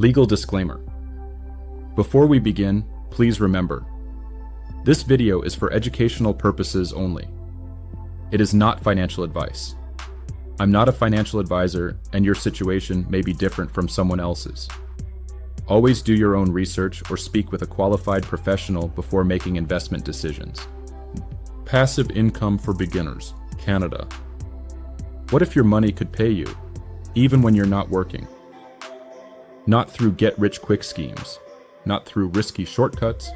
Legal disclaimer. Before we begin, please remember, this video is for educational purposes only. It is not financial advice. I'm not a financial advisor, and your situation may be different from someone else's. Always do your own research or speak with a qualified professional before making investment decisions. Passive income for beginners, Canada. What if your money could pay you, even when you're not working? Not through get-rich-quick schemes, not through risky shortcuts,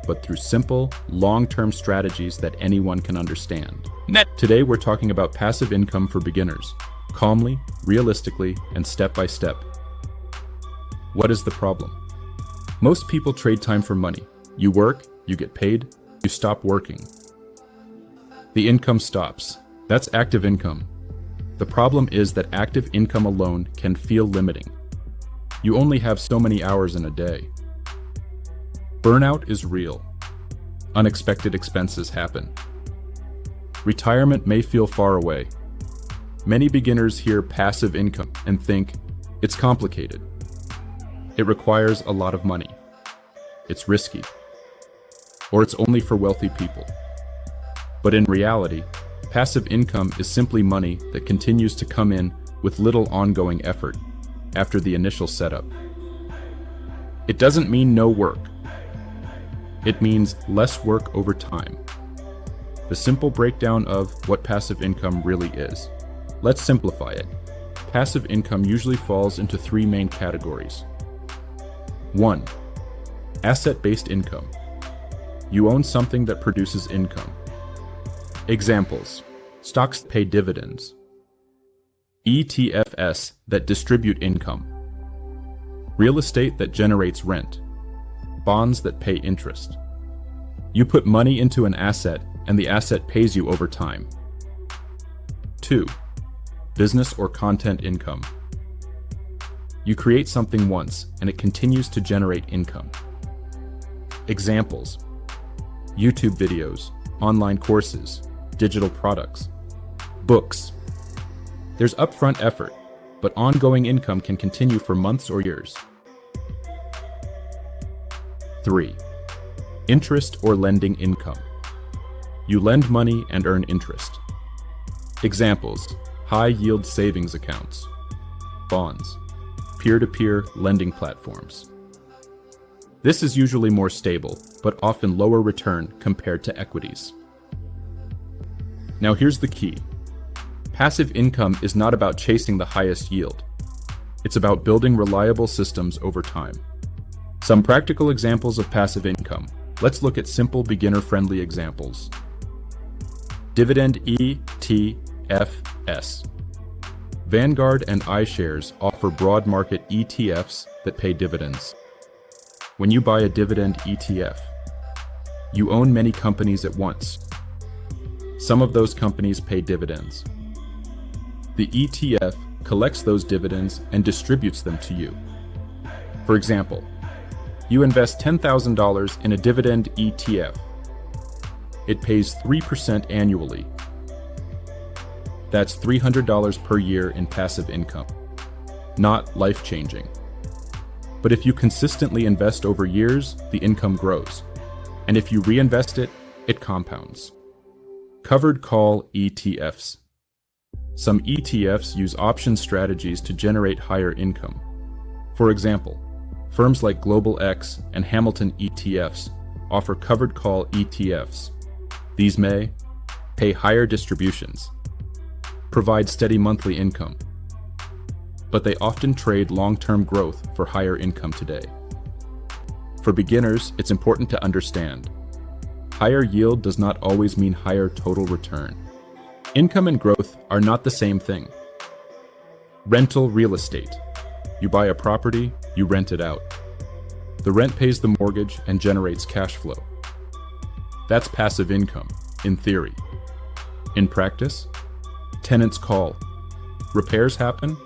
but through simple, long-term strategies that anyone can understand. Today we're talking about passive income for beginners, calmly, realistically, and step-by-step. What is the problem? Most people trade time for money. You work, you get paid, you stop working. The income stops. That's active income. The problem is that active income alone can feel limiting. You only have so many hours in a day. Burnout is real. Unexpected expenses happen. Retirement may feel far away. Many beginners hear passive income and think, it's complicated. It requires a lot of money. It's risky. Or it's only for wealthy people. But in reality, passive income is simply money that continues to come in with little ongoing effort after the initial setup. It doesn't mean no work. It means less work over time. The simple breakdown of what passive income really is. Let's simplify it. Passive income usually falls into three main categories. 1. Asset-based income. You own something that produces income. Examples: stocks pay dividends. ETFs that distribute income. Real estate that generates rent. Bonds that pay interest. You put money into an asset and the asset pays you over time. 2. Business or content income. You create something once and it continues to generate income. Examples: YouTube videos, online courses, digital products, books. There's upfront effort, but ongoing income can continue for months or years. 3. Interest or lending income. You lend money and earn interest. Examples: high-yield savings accounts, bonds, peer-to-peer lending platforms. This is usually more stable, but often lower return compared to equities. Now here's the key. Passive income is not about chasing the highest yield. It's about building reliable systems over time. Some practical examples of passive income. Let's look at simple beginner-friendly examples. Dividend ETFs. Vanguard and iShares offer broad market ETFs that pay dividends. When you buy a dividend ETF, you own many companies at once. Some of those companies pay dividends. The ETF collects those dividends and distributes them to you. For example, you invest $10,000 in a dividend ETF. It pays 3% annually. That's $300 per year in passive income. Not life-changing. But if you consistently invest over years, the income grows. And if you reinvest it, it compounds. Covered call ETFs. Some ETFs use option strategies to generate higher income. For example, firms like Global X and Hamilton ETFs offer covered call ETFs. These may pay higher distributions, provide steady monthly income, but they often trade long-term growth for higher income today. For beginners, it's important to understand, higher yield does not always mean higher total return. Income and growth are not the same thing. Rental real estate. You buy a property, you rent it out. The rent pays the mortgage and generates cash flow. That's passive income, in theory. In practice, tenants call. Repairs happen.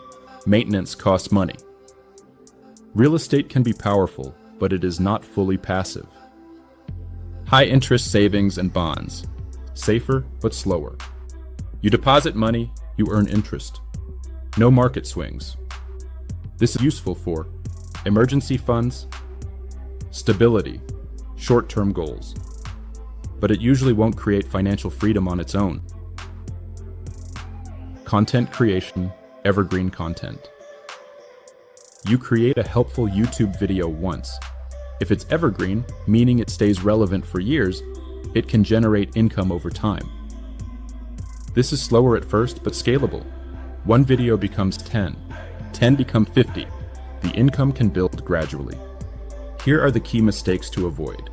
Maintenance costs money. Real estate can be powerful, but it is not fully passive. High-interest savings and bonds. Safer, but slower. You deposit money, you earn interest. No market swings. This is useful for emergency funds, stability, short-term goals. But it usually won't create financial freedom on its own. Content creation, evergreen content. You create a helpful YouTube video once. If it's evergreen, meaning it stays relevant for years, it can generate income over time. This is slower at first, but scalable. One video becomes 10, 10 become 50. The income can build gradually. Here are the key mistakes to avoid.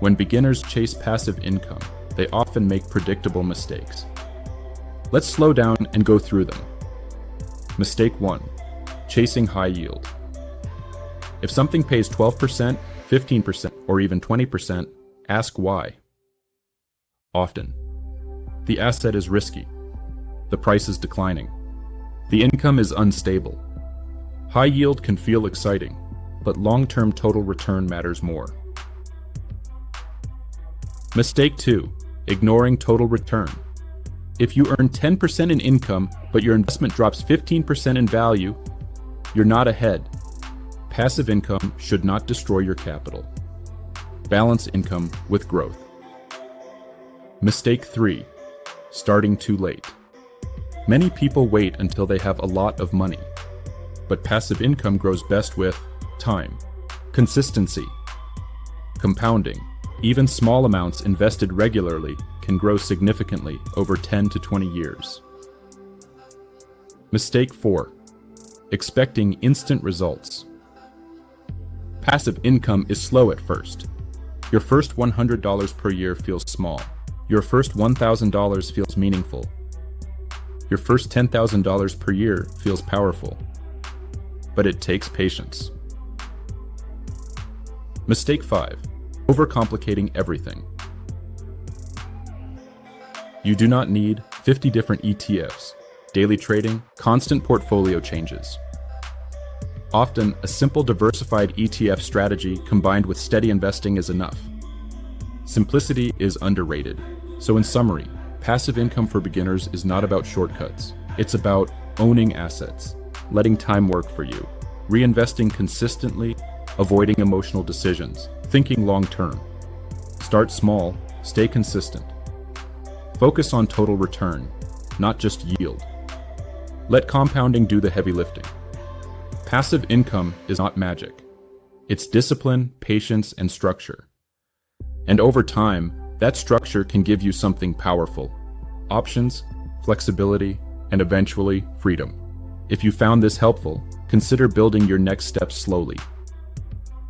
When beginners chase passive income, they often make predictable mistakes. Let's slow down and go through them. Mistake 1. Chasing high yield. If something pays 12%, 15%, or even 20%, ask why. Often, the asset is risky. The price is declining. The income is unstable. High yield can feel exciting, but long-term total return matters more. Mistake 2. Ignoring total return. If you earn 10% in income, but your investment drops 15% in value, you're not ahead. Passive income should not destroy your capital. Balance income with growth. Mistake 3. Starting too late. Many people wait until they have a lot of money, but passive income grows best with time, consistency, compounding. Even small amounts invested regularly can grow significantly over 10 to 20 years. Mistake 4. Expecting instant results. Passive income is slow at first. Your first $100 per year feels small. Your first $1,000 feels meaningful. Your first $10,000 per year feels powerful. But it takes patience. Mistake 5. Overcomplicating everything. You do not need 50 different ETFs, daily trading, constant portfolio changes. Often, a simple diversified ETF strategy combined with steady investing is enough. Simplicity is underrated. So in summary, passive income for beginners is not about shortcuts. It's about owning assets, letting time work for you, reinvesting consistently, avoiding emotional decisions, thinking long-term. Start small, stay consistent. Focus on total return, not just yield. Let compounding do the heavy lifting. Passive income is not magic. It's discipline, patience, and structure. And over time, that structure can give you something powerful. Options, flexibility, and eventually, freedom. If you found this helpful, consider building your next steps slowly.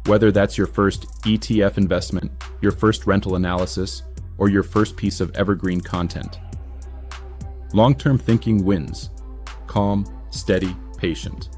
Whether that's your first ETF investment, your first rental analysis, or your first piece of evergreen content. Long-term thinking wins. Calm, steady, patient.